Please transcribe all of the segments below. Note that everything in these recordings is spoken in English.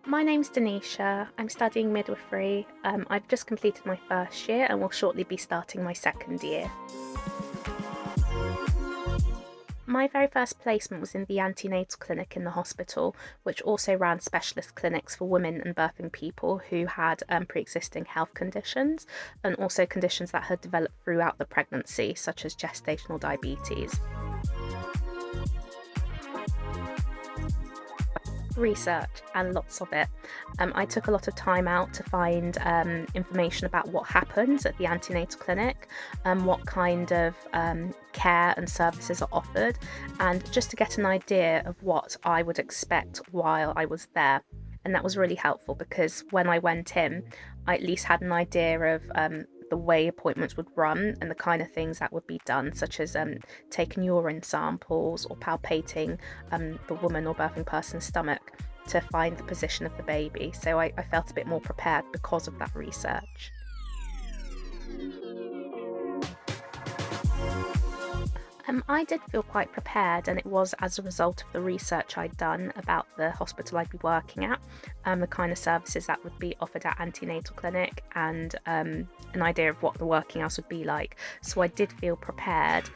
My name's Denisha. I'm studying midwifery. I've just completed my first year and will shortly be starting my second year. My very first placement was in the antenatal clinic in the hospital, which also ran specialist clinics for women and birthing people who had pre-existing health conditions and also conditions that had developed throughout the pregnancy, such as gestational diabetes. Research, and lots of it. I took a lot of time out to find information about what happens at the antenatal clinic, what kind of care and services are offered, and just to get an idea of what I would expect while I was there. And that was really helpful because when I went in, I at least had an idea of the way appointments would run and the kind of things that would be done, such as taking urine samples or palpating the woman or birthing person's stomach to find the position of the baby. So I felt a bit more prepared because of that research. I did feel quite prepared, and it was as a result of the research I'd done about the hospital I'd be working at, the kind of services that would be offered at antenatal clinic, and an idea of what the working hours would be like. So I did feel prepared.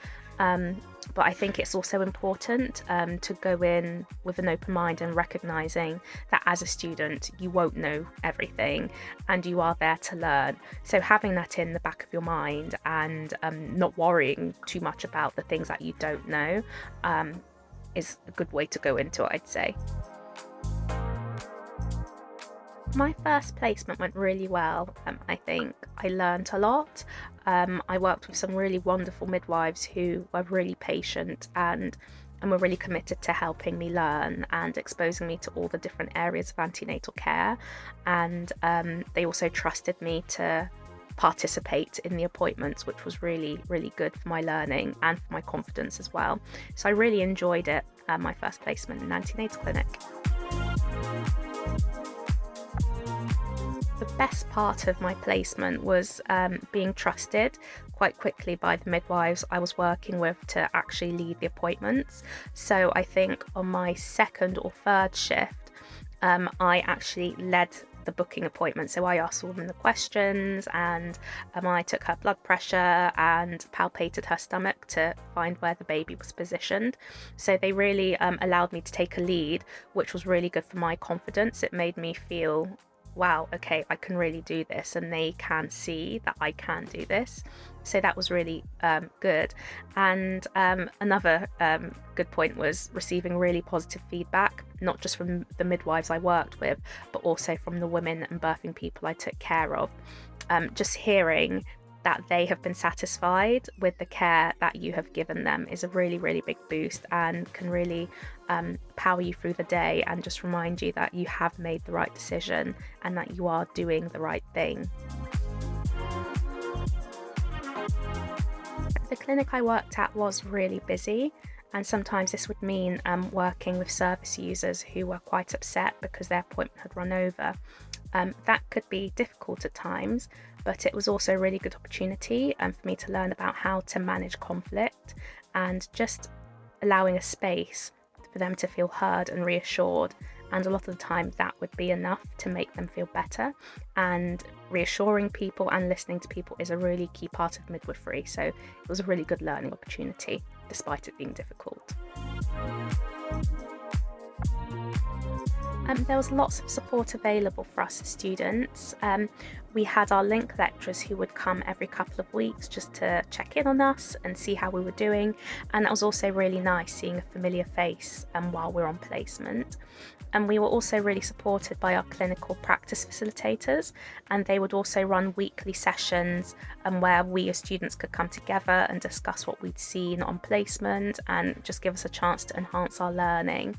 But I think it's also important to go in with an open mind and recognising that as a student you won't know everything and you are there to learn. So having that in the back of your mind and not worrying too much about the things that you don't know is a good way to go into it, I'd say. My first placement went really well. I think I learned a lot. I worked with some really wonderful midwives who were really patient and were really committed to helping me learn and exposing me to all the different areas of antenatal care. And they also trusted me to participate in the appointments, which was really, really good for my learning and for my confidence as well. So I really enjoyed it, my first placement in antenatal clinic. The best part of my placement was being trusted quite quickly by the midwives I was working with to actually lead the appointments. So I think on my second or third shift, I actually led the booking appointment. So I asked all them the questions, and I took her blood pressure and palpated her stomach to find where the baby was positioned. So they really allowed me to take a lead, which was really good for my confidence. It made me feel, wow, okay, I can really do this, and they can see that I can do this. So that was really good. And another good point was receiving really positive feedback, not just from the midwives I worked with, but also from the women and birthing people I took care of. Just hearing that they have been satisfied with the care that you have given them is a really, really big boost and can really power you through the day and just remind you that you have made the right decision and that you are doing the right thing. The clinic I worked at was really busy, and sometimes this would mean working with service users who were quite upset because their appointment had run over. That could be difficult at times, but it was also a really good opportunity for me to learn about how to manage conflict and just allowing a space for them to feel heard and reassured. And a lot of the time that would be enough to make them feel better. And reassuring people and listening to people is a really key part of midwifery. So it was a really good learning opportunity, despite it being difficult. There was lots of support available for us as students. We had our link lecturers who would come every couple of weeks just to check in on us and see how we were doing, and that was also really nice seeing a familiar face while we're on placement. And we were also really supported by our clinical practice facilitators, and they would also run weekly sessions where we as students could come together and discuss what we'd seen on placement and just give us a chance to enhance our learning.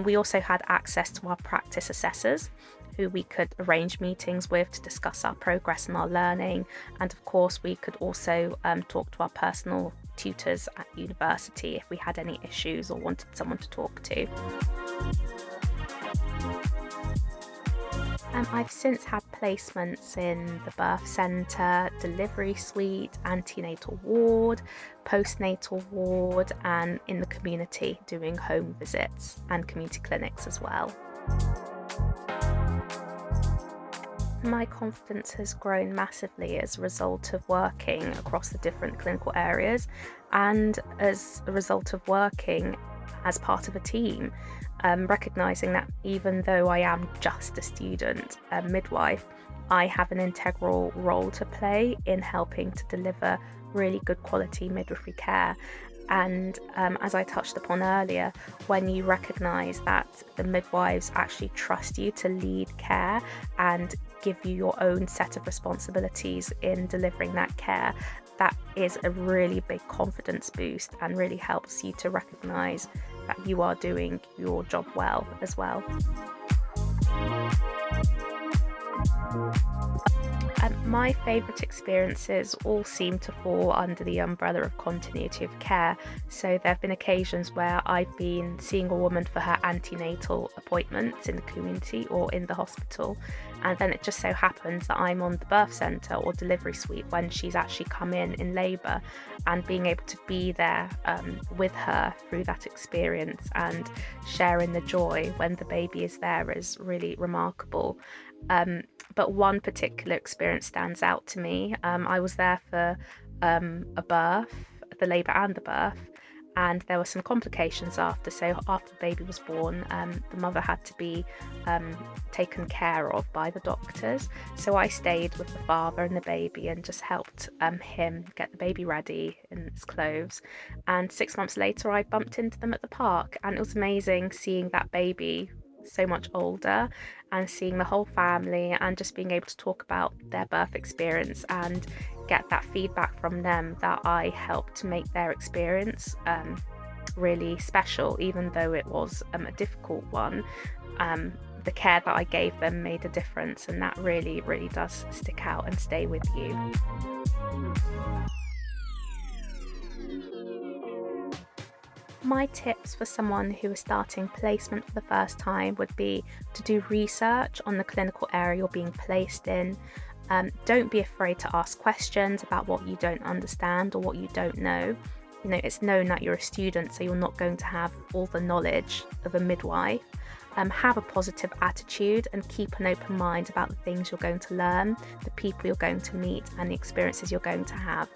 We also had access to our practice assessors who we could arrange meetings with to discuss our progress and our learning. And of course, we could also talk to our personal tutors at university if we had any issues or wanted someone to talk to. I've since had placements in the birth centre, delivery suite, antenatal ward, postnatal ward, and in the community doing home visits and community clinics as well. My confidence has grown massively as a result of working across the different clinical areas and as a result of working as part of a team. Recognizing that even though I am just a student midwife, I have an integral role to play in helping to deliver really good quality midwifery care. And as I touched upon earlier, when you recognise that the midwives actually trust you to lead care and give you your own set of responsibilities in delivering that care, that is a really big confidence boost and really helps you to recognise that you are doing your job well as well. My favourite experiences all seem to fall under the umbrella of continuity of care. So there have been occasions where I've been seeing a woman for her antenatal appointments in the community or in the hospital, and then it just so happens that I'm on the birth centre or delivery suite when she's actually come in labour, and being able to be there with her through that experience and sharing the joy when the baby is there is really remarkable. But one particular experience stands out to me. I was there for a birth, the labour and the birth, and there were some complications after. So after the baby was born, the mother had to be taken care of by the doctors. So I stayed with the father and the baby and just helped him get the baby ready in its clothes. And 6 months later, I bumped into them at the park, and it was amazing seeing that baby so much older and seeing the whole family and just being able to talk about their birth experience and get that feedback from them that I helped to make their experience really special, even though it was a difficult one. The care that I gave them made a difference, and that really, really does stick out and stay with you. My tips for someone who is starting placement for the first time would be to do research on the clinical area you're being placed in. Don't be afraid to ask questions about what you don't understand or what you don't know. You know, it's known that you're a student, so you're not going to have all the knowledge of a midwife. Have a positive attitude and keep an open mind about the things you're going to learn, the people you're going to meet, and the experiences you're going to have.